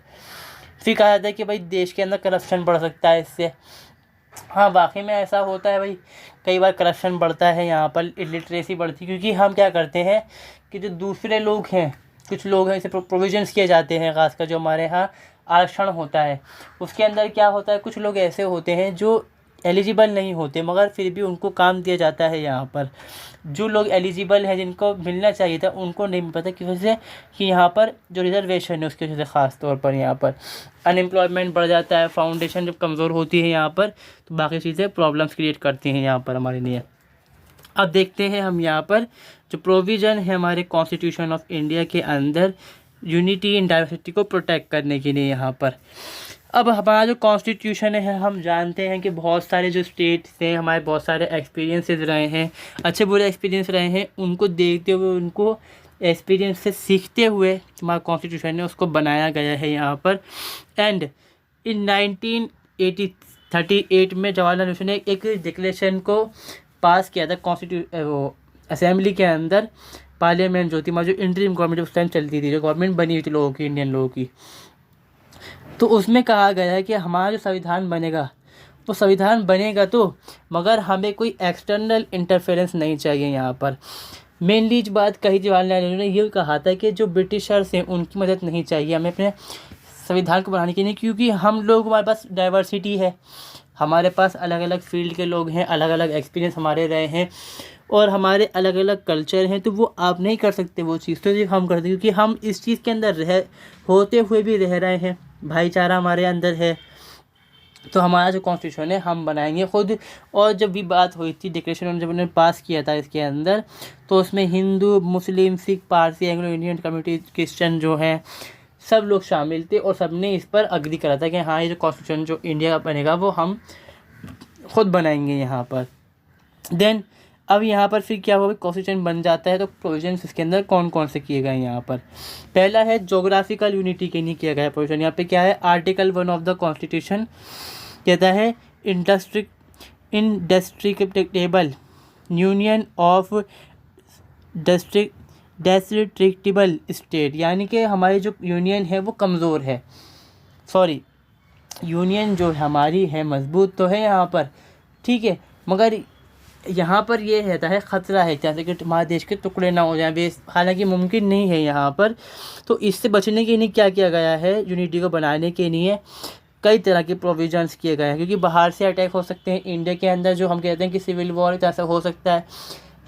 फिर कहा जाता है कि भाई देश के अंदर करप्शन बढ़ सकता है इससे। हाँ वाकई में ऐसा होता है भाई, कई बार करप्शन बढ़ता है यहाँ पर, इलिटरेसी बढ़ती है, क्योंकि हम क्या करते हैं कि जो दूसरे लोग हैं, कुछ लोग हैं, इसे प्रोविजंस किए जाते हैं, खासकर जो हमारे यहाँ आरक्षण होता है उसके अंदर क्या होता है, कुछ लोग ऐसे होते हैं जो एलिजिबल नहीं होते मगर फिर भी उनको काम दिया जाता है यहाँ पर। जो लोग एलिजिबल हैं, जिनको मिलना चाहिए था, उनको नहीं मिल पाता, की वजह से कि यहाँ पर जो रिजर्वेशन है उसकी वजह से ख़ास तौर पर यहाँ पर अनएम्प्लॉयमेंट बढ़ जाता है। फाउंडेशन जब कमज़ोर होती है यहाँ पर, तो बाकी चीज़ें प्रॉब्लम्स क्रिएट करती हैं यहाँ पर हमारे लिए। अब देखते हैं हम यहाँ पर जो प्रोविज़न है हमारे कॉन्स्टिट्यूशन ऑफ इंडिया के अंदर यूनिटी इन डाइवर्सिटी को प्रोटेक्ट करने के लिए यहाँ पर। अब हमारा जो कॉन्स्टिट्यूशन है, हम जानते हैं कि बहुत सारे जो स्टेट्स हैं, हमारे बहुत सारे एक्सपीरियंसेस रहे हैं, अच्छे बुरे एक्सपीरियंस रहे हैं, उनको देखते हुए, उनको एक्सपीरियंस से सीखते हुए हमारा कॉन्स्टिट्यूशन है उसको बनाया गया है यहाँ पर। एंड इन 1938 में जवाहरलाल नेहरू ने एक डिक्लेरेशन को पास किया था, असेंबली के अंदर पार्लियामेंट जो थी, हमारी जो इंटरिम गवर्नमेंट उस टाइम चलती थी, जो गवर्नमेंट बनी हुई थी लोगों की, इंडियन लोगों की, तो उसमें कहा गया है कि हमारा जो संविधान बनेगा वो संविधान बनेगा तो, मगर हमें कोई एक्सटर्नल इंटरफेरेंस नहीं चाहिए यहाँ पर। मेनली जो बात कही जवाहरलाल नेहरू ने ये कहा था कि जो ब्रिटिशर्स हैं उनकी मदद नहीं चाहिए हमें अपने संविधान को बनाने के लिए, क्योंकि हम लोग, हमारे पास डाइवर्सिटी है, हमारे पास अलग अलग फील्ड के लोग हैं, अलग अलग एक्सपीरियंस हमारे रहे हैं और हमारे अलग अलग कल्चर हैं, तो वो आप नहीं कर सकते वो चीज़, तो ये हम करते हैं क्योंकि हम इस चीज़ के अंदर होते हुए भी रह रहे हैं, भाईचारा हमारे अंदर है। तो हमारा जो कॉन्स्टिट्यूशन है हम बनाएंगे खुद। और जब भी बात हुई थी डिक्लेरेशन जब उन्होंने पास किया था इसके अंदर, तो उसमें Hindu, Muslim, Sikh, Parsi, Anglo Indian community, Christian जो हैं सब लोग शामिल थे और सब ने इस पर अग्री करा था कि हाँ ये जो कॉन्स्टिट्यूशन जो इंडिया का बनेगा वो हम खुद बनाएंगे यहाँ पर। देन अब यहाँ पर फिर क्या होगा, कॉन्स्टिट्यूशन बन जाता है तो प्रोविजंस इसके अंदर कौन कौन से किए गए यहाँ पर। पहला है जोग्राफिकल यूनिटी के लिए किया गया प्रोविजन। यहाँ पे क्या है, आर्टिकल 1 ऑफ द कॉन्स्टिट्यूशन कहता है इंडिस्ट्रिक्टेबल यूनियन ऑफ डिस्ट्रिक्टेबल स्टेट, यानी कि हमारी जो यूनियन है वो कमज़ोर है, सॉरी यूनियन जो हमारी है मजबूत तो है यहाँ पर, ठीक है, मगर यहाँ पर ये रहता है ख़तरा है जैसे कि हमारे देश के टुकड़े ना हो जाएं, बेस हालांकि मुमकिन नहीं है यहाँ पर। तो इससे बचने के लिए क्या किया गया है, यूनिटी को बनाने के लिए कई तरह के प्रोविजंस किए गए हैं, क्योंकि बाहर से अटैक हो सकते हैं। इंडिया के अंदर जो हम कहते हैं कि सिविल वॉर ऐसा हो सकता है,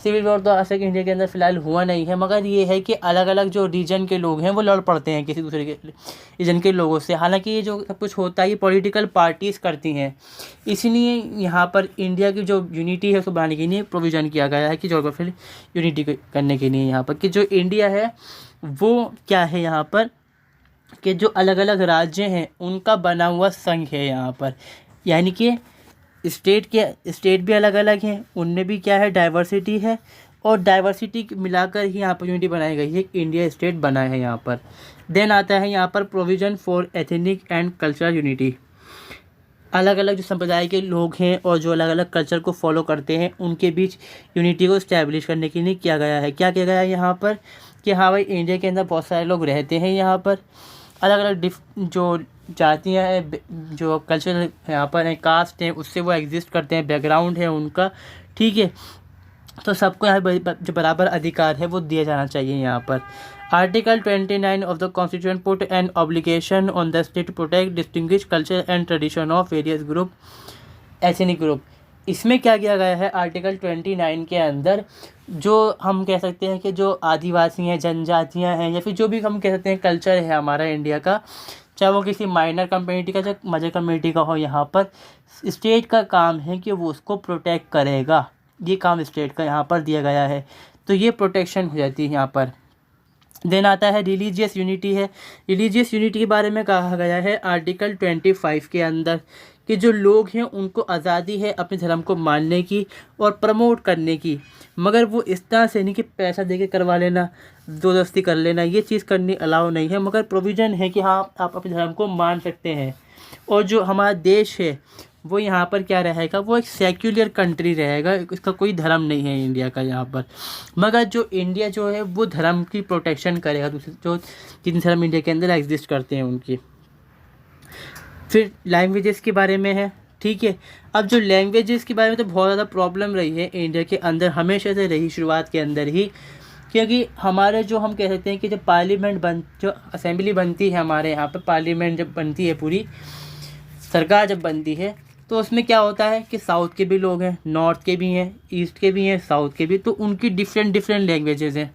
सिविल वॉर तो ऐसा कि इंडिया के अंदर फ़िलहाल हुआ नहीं है, मगर ये है कि अलग अलग जो रीजन के लोग हैं वो लड़ पड़ते हैं किसी दूसरे के रीजन के लोगों से। हालांकि ये जो सब कुछ होता है ये पॉलिटिकल पार्टीज़ करती हैं, इसलिए यहाँ पर इंडिया की जो यूनिटी है उसको बनाने के लिए प्रोविज़न किया गया है कि जोग्राफिकल यूनिटी करने के लिए यहाँ पर कि जो इंडिया है वो क्या है यहाँ पर कि जो अलग अलग राज्य हैं उनका बना हुआ संघ है यहाँ पर, यानी कि स्टेट भी अलग अलग हैं, उनमें भी क्या है डाइवर्सिटी है और डाइवर्सिटी मिलाकर ही यहाँ पर यूनिटी बनाई गई है, इंडिया स्टेट बना है यहाँ पर। देन आता है यहाँ पर provision for ethnic and cultural unity, अलग अलग जो संप्रदाय के लोग हैं और जो अलग अलग कल्चर को फॉलो करते हैं उनके बीच यूनिटी को इस्टेब्लिश करने के लिए किया गया है। क्या किया गया है यहाँ पर कि हाँ भाई इंडिया के अंदर बहुत सारे लोग रहते हैं, यहाँ पर अलग अलग जो जातियाँ हैं, जो कल्चर यहाँ पर हैं, कास्ट हैं, उससे वो एग्जिस्ट करते हैं, बैकग्राउंड है उनका, ठीक है, तो सबको यहाँ जो बराबर अधिकार है वो दिया जाना चाहिए यहाँ पर। Article 29 of the constitution put an obligation on the state to protect distinguish culture and tradition of various group ethnic group. इसमें क्या किया गया है आर्टिकल 29 के अंदर, जो हम कह सकते हैं कि जो आदिवासी हैं, जनजातियां हैं, या फिर जो भी हम कह सकते हैं कल्चर है हमारा इंडिया का, चाहे वो किसी माइनर कम्युनिटी का चाहे मेजर कम्युनिटी का हो, यहाँ पर स्टेट का काम है कि वो उसको प्रोटेक्ट करेगा, ये काम स्टेट का यहाँ पर दिया गया है, तो ये प्रोटेक्शन हो जाती है यहाँ पर। देन आता है रिलीजियस यूनिटी है। रिलीजियस यूनिटी के बारे में कहा गया है आर्टिकल 25 के अंदर कि जो लोग हैं उनको आज़ादी है अपने धर्म को मानने की और प्रमोट करने की, मगर वो इस तरह से नहीं कि पैसा देके करवा लेना, ज़बरदस्ती कर लेना, ये चीज़ करनी अलाउ नहीं है, मगर प्रोविज़न है कि हाँ आप अपने धर्म को मान सकते हैं। और जो हमारा देश है वो यहाँ पर क्या रहेगा, वो एक सेक्युलर कंट्री रहेगा, इसका कोई धर्म नहीं है इंडिया का यहाँ पर, मगर जो इंडिया जो है वो धर्म की प्रोटेक्शन करेगा, दूसरे जो जिन धर्म इंडिया के अंदर एग्जिस्ट करते हैं उनकी। फिर लैंग्वेजेस के बारे में है, ठीक है। अब जो लैंग्वेजेस के बारे में तो बहुत ज़्यादा प्रॉब्लम रही है इंडिया के अंदर, हमेशा से रही शुरुआत के अंदर ही, क्योंकि हमारे जो हम कह सकते हैं कि जब पार्लियामेंट जो असेंबली बनती है हमारे यहाँ पर, पार्लियामेंट जब बनती है, पूरी सरकार जब बनती है, तो उसमें क्या होता है कि साउथ के भी लोग हैं, नॉर्थ के भी हैं, ईस्ट के भी हैं, साउथ के भी, तो उनकी डिफरेंट लैंग्वेजेस हैं।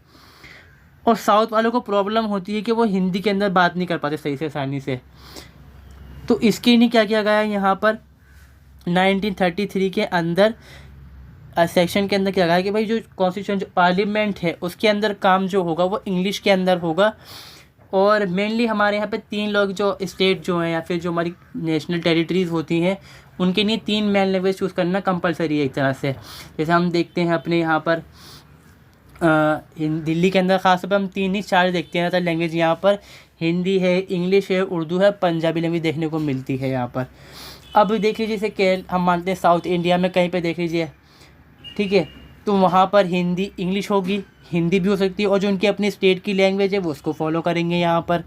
और साउथ वालों को प्रॉब्लम होती है कि वो हिंदी के अंदर बात नहीं कर पाते सही से, आसानी से। तो इसके लिए क्या किया गया है यहाँ पर 1933 के अंदर सेक्शन के अंदर क्या गया है कि भाई जो कॉन्स्टिट्यूशन जो पार्लियामेंट है उसके अंदर काम जो होगा वो इंग्लिश के अंदर होगा। और मेनली हमारे यहाँ पे 3 लोग जो स्टेट जो हैं या फिर जो हमारी नेशनल टेरिटरीज़ होती हैं उनके लिए 3 मेन लैंग्वेज चूज़ करना कंपलसरी है एक तरह से। जैसे हम देखते हैं अपने यहाँ पर दिल्ली के अंदर ख़ास तौर पर हम 3 ही 4 देखते हैं ज़्यादा लैंग्वेज, यहाँ पर हिंदी है, इंग्लिश है, उर्दू है, पंजाबी लैंग्वेज देखने को मिलती है यहाँ पर। अब देख लीजिए जैसे हम मानते हैं साउथ इंडिया में कहीं पे देख लीजिए, ठीक है, तो वहाँ पर हिंदी इंग्लिश होगी, हिंदी भी हो सकती है, और जो उनकी अपनी स्टेट की लैंग्वेज है वो उसको फॉलो करेंगे यहाँ पर।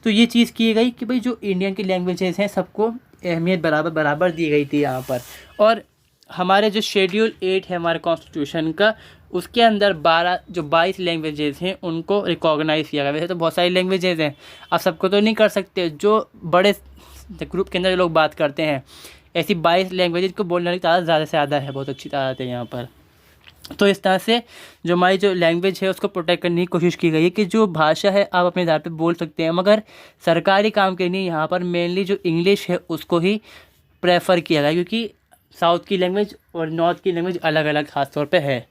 तो ये चीज़ की गई कि भाई जो इंडियन की लैंग्वेजेस हैं सबको अहमियत बराबर बराबर दी गई थी यहाँ पर। और हमारे जो शेड्यूल 8 है हमारे कॉन्स्टिट्यूशन का, उसके अंदर 22 लैंग्वेजेस हैं उनको रिकॉग्नाइज़ किया गया। वैसे तो बहुत सारी लैंग्वेजेस हैं, आप सबको तो नहीं कर सकते, जो बड़े ग्रुप के अंदर जो लोग बात करते हैं, ऐसी 22 लैंग्वेजेस को बोलने की तादाद ज़्यादा से ज़्यादा है, बहुत अच्छी तादाद है यहाँ पर। तो इस तरह से जो हमारी जो लैंग्वेज है उसको प्रोटेक्ट करने की कोशिश की गई है कि जो भाषा है आप अपने आधार पे बोल सकते हैं, मगर सरकारी काम के लिए यहाँ पर मेनली जो इंग्लिश है उसको ही प्रेफर किया गया, क्योंकि साउथ की लैंग्वेज और नॉर्थ की लैंग्वेज अलग अलग खास तौर पे है।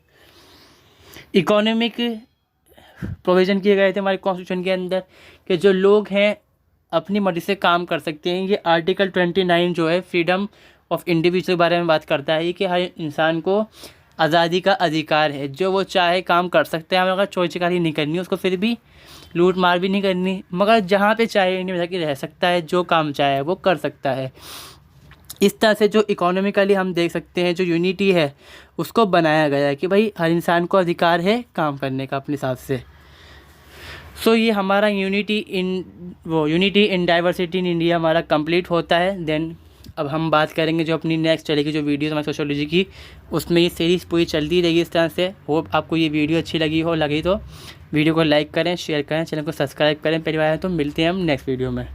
इकोनॉमिक प्रोविज़न किए गए थे हमारे कॉन्स्टिट्यूशन के अंदर कि जो लोग हैं अपनी मर्ज़ी से काम कर सकते हैं। ये आर्टिकल 29 जो है फ्रीडम ऑफ इंडिविजुअल के बारे में बात करता है कि हर इंसान को आज़ादी का अधिकार है, जो वो चाहे काम कर सकते हैं। हमें अगर चोरी-चकारी नहीं करनी उसको, फिर भी लूट मार भी नहीं करनी, मगर जहाँ पे चाहे इंडिया में जाके रह सकता है, जो काम चाहे वो कर सकता है। इस तरह से जो इकोनॉमिकली हम देख सकते हैं जो यूनिटी है उसको बनाया गया है कि भाई हर इंसान को अधिकार है काम करने का अपने हिसाब से। सो ये हमारा unity in diversity in India हमारा कंप्लीट होता है। देन अब हम बात करेंगे जो अपनी नेक्स्ट चलेगी जो वीडियो हमारी सोशियोलॉजी की, उसमें ये सीरीज़ पूरी चलती रहेगी इस तरह से। होप आपको ये वीडियो अच्छी लगी तो वीडियो को लाइक करें, शेयर करें, चैनल को सब्सक्राइब करें। पहली बार है तो मिलते हैं हम नेक्स्ट वीडियो में।